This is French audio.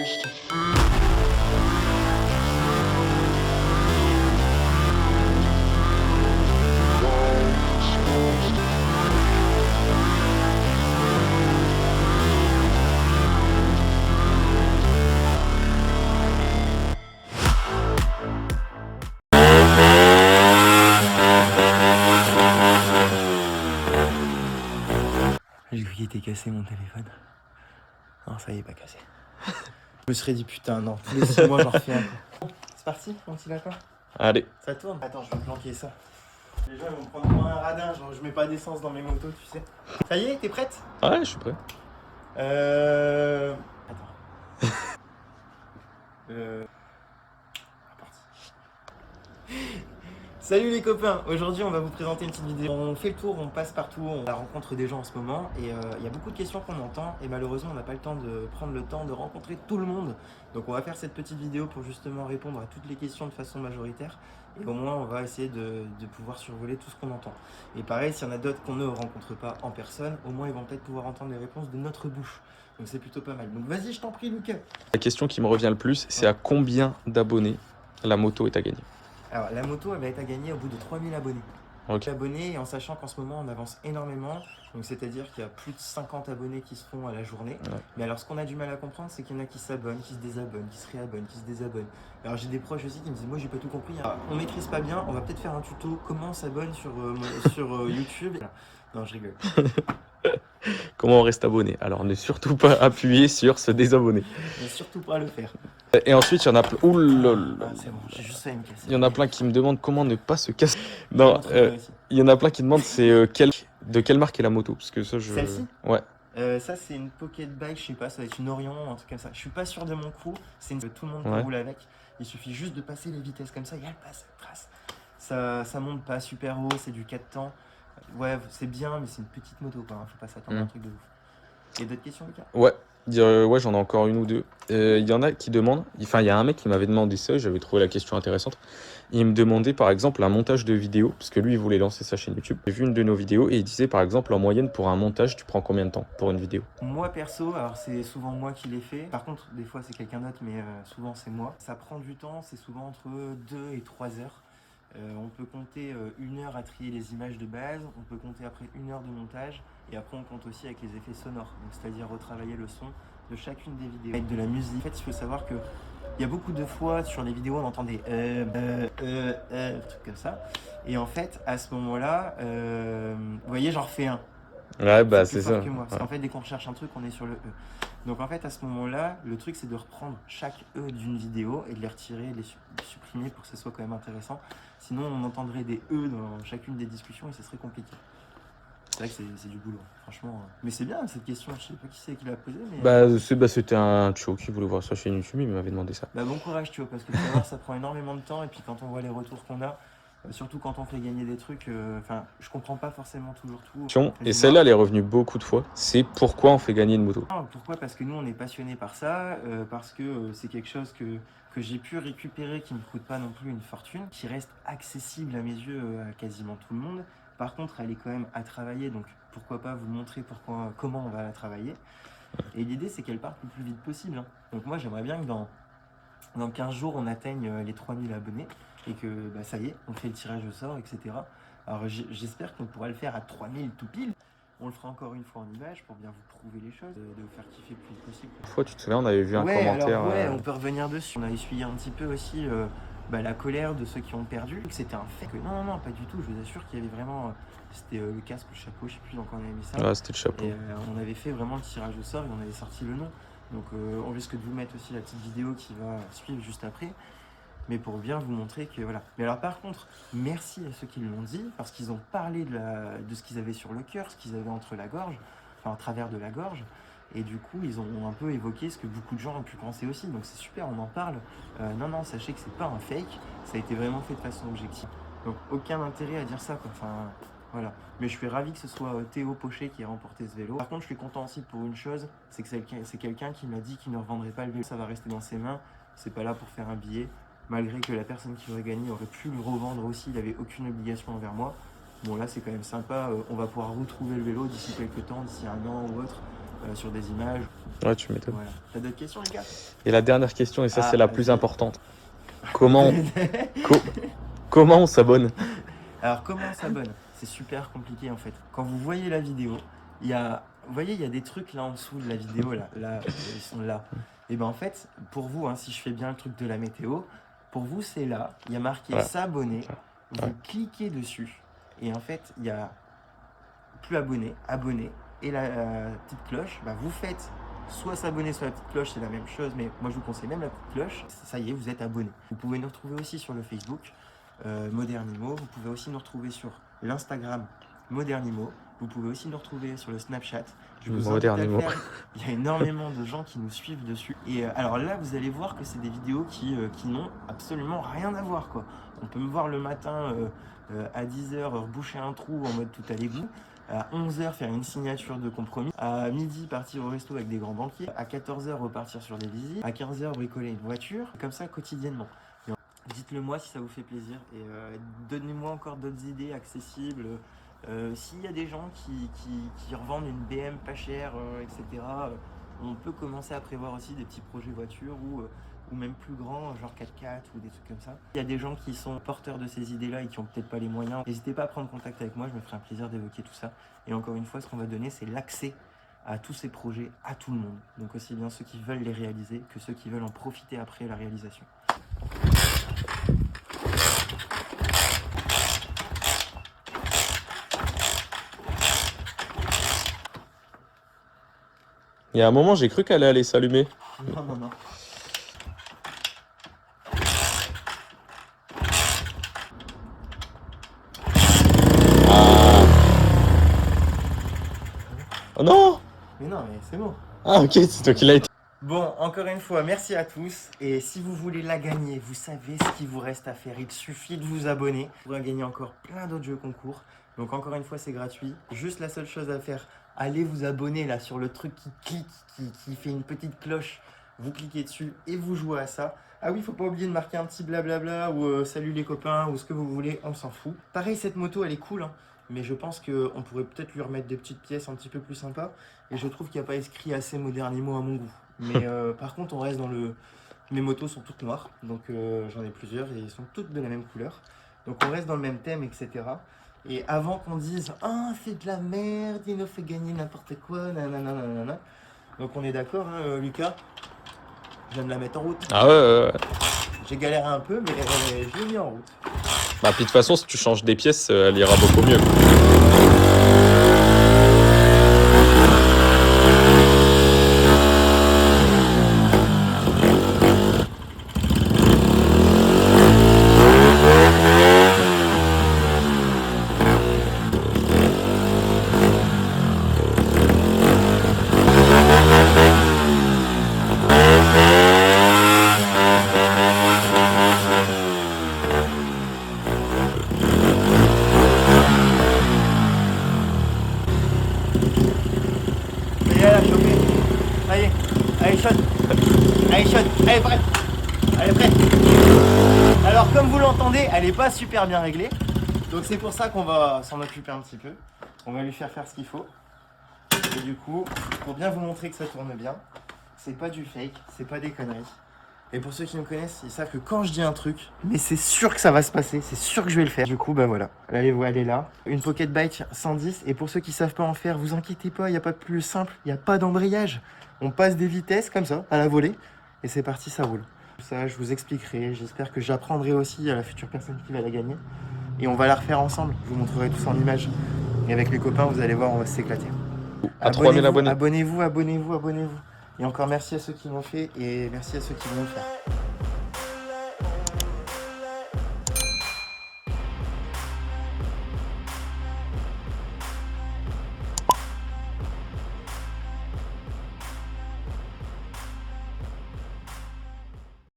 J'ai cru qu'il était cassé mon téléphone. Non, ça y est, pas cassé. Je me serais dit putain, non, tous les 6 mois j'en refais un coup. C'est parti, mon petit lapin. Allez. Ça tourne. Attends, je vais planquer ça. Les gens ils vont prendre pour un radin, genre je mets pas d'essence dans mes motos, tu sais. Ça y est, t'es prête? Ouais, je suis prêt. Attends. Parti. Salut les copains, aujourd'hui on va vous présenter une petite vidéo. On fait le tour, on passe partout, on rencontre des gens en ce moment et il y a beaucoup de questions qu'on entend et malheureusement on n'a pas le temps de prendre le temps de rencontrer tout le monde. Donc on va faire cette petite vidéo pour justement répondre à toutes les questions de façon majoritaire et au moins on va essayer de pouvoir survoler tout ce qu'on entend. Et pareil, s'il y en a d'autres qu'on ne rencontre pas en personne, au moins ils vont peut-être pouvoir entendre les réponses de notre bouche. Donc c'est plutôt pas mal. Donc vas-y, je t'en prie Lucas. La question qui me revient le plus, c'est à combien d'abonnés la moto est à gagner? Alors, la moto, elle va être à gagner au bout de 3000 abonnés. Ok. Abonnés, en sachant qu'en ce moment, on avance énormément. Donc, c'est-à-dire qu'il y a plus de 50 abonnés qui se font à la journée. Ouais. Mais alors, ce qu'on a du mal à comprendre, c'est qu'il y en a qui s'abonnent, qui se désabonnent, qui se réabonnent, qui se désabonnent. Alors, j'ai des proches aussi qui me disent, moi, j'ai pas tout compris. Alors, on maîtrise pas bien. On va peut-être faire un tuto comment on s'abonne sur YouTube. Non, je rigole. Comment on reste abonné? Alors, ne surtout pas appuyer sur se désabonner. Ne surtout pas le faire. Et ensuite, il y en a plein. Ouh là là. C'est bon, j'ai juste failli me casser. Il y en a plein qui me demandent comment ne pas se casser. Non, il y en a plein qui demandent de quelle marque est la moto, parce que ça je. Celle-ci? Ouais. Ça c'est une pocket bike, je sais pas, ça va être une Orion, un truc comme ça. Je suis pas sûr de mon coup, tout le monde peut rouler avec. Il suffit juste de passer les vitesses comme ça, et elle passe, elle trace. Ça monte pas super haut, c'est du 4 temps. Ouais, c'est bien, mais c'est une petite moto quoi, hein, faut pas s'attendre à un truc de ouf. Et d'autres questions, Lucas? Ouais. Ouais, j'en ai encore une ou deux. Il y en a qui demandent, enfin il y a un mec qui m'avait demandé ça, j'avais trouvé la question intéressante. Il me demandait par exemple un montage de vidéo, parce que lui il voulait lancer sa chaîne YouTube. J'ai vu une de nos vidéos et il disait par exemple en moyenne pour un montage tu prends combien de temps pour une vidéo? Moi perso, alors c'est souvent moi qui l'ai fait. Par contre des fois c'est quelqu'un d'autre, mais souvent c'est moi. Ça prend du temps, c'est souvent entre 2 et 3 heures. On peut compter 1 heure à trier les images de base, on peut compter après 1 heure de montage, et après on compte aussi avec les effets sonores, c'est-à-dire retravailler le son de chacune des vidéos. Avec de la musique, en fait il faut savoir que il y a beaucoup de fois sur les vidéos on entend des trucs comme ça, et en fait à ce moment-là, vous voyez j'en refais un. Ouais bah c'est ça. Que moi. Parce qu'en fait dès qu'on recherche un truc on est sur le E. Donc en fait à ce moment-là, le truc c'est de reprendre chaque E d'une vidéo et de les retirer, de les supprimer pour que ce soit quand même intéressant. Sinon on entendrait des E dans chacune des discussions et ce serait compliqué. C'est vrai que c'est du boulot, franchement. Mais c'est bien cette question, je sais pas qui c'est qui l'a posée. Mais c'était un Tcho qui voulait voir sa chaîne YouTube, il m'avait demandé ça. Bah bon courage Tcho, parce que tu vas voir ça prend énormément de temps et puis quand on voit les retours qu'on a, surtout quand on fait gagner des trucs, je comprends pas forcément toujours tout. Et celle-là, elle est revenue beaucoup de fois. C'est pourquoi on fait gagner une moto. Pourquoi? Parce que nous, on est passionnés par ça, parce que c'est quelque chose que j'ai pu récupérer, qui ne me coûte pas non plus une fortune, qui reste accessible à mes yeux à quasiment tout le monde. Par contre, elle est quand même à travailler, donc pourquoi pas vous montrer comment on va la travailler. Et l'idée, c'est qu'elle parte le plus vite possible. Hein. Donc moi, j'aimerais bien que dans 15 jours, on atteigne les 3000 abonnés et que ça y est, on fait le tirage au sort, etc. Alors j'espère qu'on pourra le faire à 3000 tout pile. On le fera encore une fois en image pour bien vous prouver les choses, de vous faire kiffer le plus possible. Une fois, tu te souviens, on avait vu un commentaire. Alors, ouais, on peut revenir dessus. On a essuyé un petit peu aussi la colère de ceux qui ont perdu. C'était un fait que non, pas du tout. Je vous assure qu'il y avait vraiment. C'était le casque, le chapeau, je sais plus dans quoi on avait mis ça. Ouais, c'était le chapeau. Et on avait fait vraiment le tirage au sort et on avait sorti le nom. Donc on risque de vous mettre aussi la petite vidéo qui va suivre juste après. Mais pour bien vous montrer que voilà. Mais alors par contre, merci à ceux qui l'ont dit, parce qu'ils ont parlé de ce qu'ils avaient sur le cœur, ce qu'ils avaient entre la gorge, enfin à travers de la gorge. Et du coup, ils ont un peu évoqué ce que beaucoup de gens ont pu penser aussi. Donc c'est super, on en parle. Non, sachez que c'est pas un fake. Ça a été vraiment fait de façon objective. Donc aucun intérêt à dire ça, quoi. Enfin, voilà. Mais je suis ravi que ce soit Théo Pochet qui ait remporté ce vélo. Par contre, je suis content aussi pour une chose, c'est que c'est quelqu'un qui m'a dit qu'il ne revendrait pas le vélo. Ça va rester dans ses mains. C'est pas là pour faire un billet. Malgré que la personne qui aurait gagné aurait pu le revendre aussi, il n'avait aucune obligation envers moi. Bon là c'est quand même sympa, on va pouvoir retrouver le vélo d'ici quelques temps, d'ici 1 an ou autre. sur des images. Ouais, tu m'étonnes. Voilà. T'as d'autres questions, les gars? Et la dernière question, et ça Ah, c'est la plus vas-y. importante. Comment, comment on s'abonne? Alors, comment on s'abonne? C'est super compliqué en fait. Quand vous voyez la vidéo, il y a, vous voyez, il y a des trucs là en dessous de la vidéo, là, ils sont là. Et ben en fait, pour vous, hein, si je fais bien le truc de la météo, pour vous, c'est là. Il y a marqué Ouais. s'abonner. Vous Ouais. cliquez dessus. Et en fait, il y a plus abonné, abonné. Et la petite cloche, bah, vous faites soit s'abonner, soit la petite cloche, c'est la même chose. Mais moi, je vous conseille même la petite cloche. Ça y est, vous êtes abonné. Vous pouvez nous retrouver aussi sur le Facebook Modernimo. Vous pouvez aussi nous retrouver sur l'Instagram Modernimo. Vous pouvez aussi nous retrouver sur le Snapchat. Je vous invite à le Modernimo. faire. Il y a énormément de gens qui nous suivent dessus. Et alors là, vous allez voir que c'est des vidéos qui n'ont absolument rien à voir, quoi. On peut me voir le matin à 10h boucher un trou en mode tout à l'égout. À 11h faire une signature de compromis. À midi partir au resto avec des grands banquiers. À 14h repartir sur des visites. À 15h bricoler une voiture. Comme ça quotidiennement. Dites-le moi si ça vous fait plaisir et donnez-moi encore d'autres idées accessibles. S'il y a des gens qui revendent une BM pas chère, etc., on peut commencer à prévoir aussi des petits projets voitures ou même plus grands, genre 4x4 ou des trucs comme ça. Il y a des gens qui sont porteurs de ces idées-là et qui n'ont peut-être pas les moyens. N'hésitez pas à prendre contact avec moi, je me ferai un plaisir d'évoquer tout ça. Et encore une fois, ce qu'on va donner, c'est l'accès à tous ces projets à tout le monde. Donc aussi bien ceux qui veulent les réaliser que ceux qui veulent en profiter après la réalisation. Il y a un moment, j'ai cru qu'elle allait s'allumer. Non, non, non. Oh non! Mais non, mais c'est bon. Ah ok, c'est toi qui l'as été. Bon, encore une fois, merci à tous. Et si vous voulez la gagner, vous savez ce qu'il vous reste à faire. Il suffit de vous abonner. Vous pourrez gagner encore plein d'autres jeux concours. Donc encore une fois, c'est gratuit. Juste la seule chose à faire, allez vous abonner là sur le truc qui clique, qui fait une petite cloche. Vous cliquez dessus et vous jouez à ça. Ah oui, faut pas oublier de marquer un petit blablabla ou salut les copains ou ce que vous voulez, on s'en fout. Pareil, cette moto, elle est cool, hein. Mais je pense qu'on pourrait peut-être lui remettre des petites pièces un petit peu plus sympas. Et je trouve qu'il n'y a pas écrit assez Modernimo à mon goût. Mais par contre, on reste dans le... Mes motos sont toutes noires, donc j'en ai plusieurs et elles sont toutes de la même couleur. Donc on reste dans le même thème, etc. Et avant qu'on dise « Ah, c'est de la merde, il nous fait gagner n'importe quoi, nanana. » Donc on est d'accord, hein, Lucas? Je viens de la mettre en route. Ah ouais. J'ai galéré un peu, mais je l'ai mis en route. Bah puis de toute façon, si tu changes des pièces, elle ira beaucoup mieux. Et là, chopé. Ça y est. Allez, shot. Allez, shot. Allez, prêt. Allez, prêt. Alors, comme vous l'entendez, elle n'est pas super bien réglée. Donc, c'est pour ça qu'on va s'en occuper un petit peu. On va lui faire ce qu'il faut. Et du coup, pour bien vous montrer que ça tourne bien, c'est pas du fake, c'est pas des conneries. Et pour ceux qui me connaissent, ils savent que quand je dis un truc, mais c'est sûr que ça va se passer, c'est sûr que je vais le faire. Du coup, bah voilà, allez, elle est là. Une Pocket Bike 110, et pour ceux qui savent pas en faire, vous inquiétez pas, il n'y a pas de plus simple, il n'y a pas d'embrayage. On passe des vitesses comme ça, à la volée, et c'est parti, ça roule. Ça, je vous expliquerai, j'espère que j'apprendrai aussi à la future personne qui va la gagner. Et on va la refaire ensemble, je vous montrerai tout ça en images. Et avec les copains, vous allez voir, on va s'éclater. À 3000 abonnés. Abonnez-vous. Et encore merci à ceux qui l'ont fait, et merci à ceux qui vont le faire.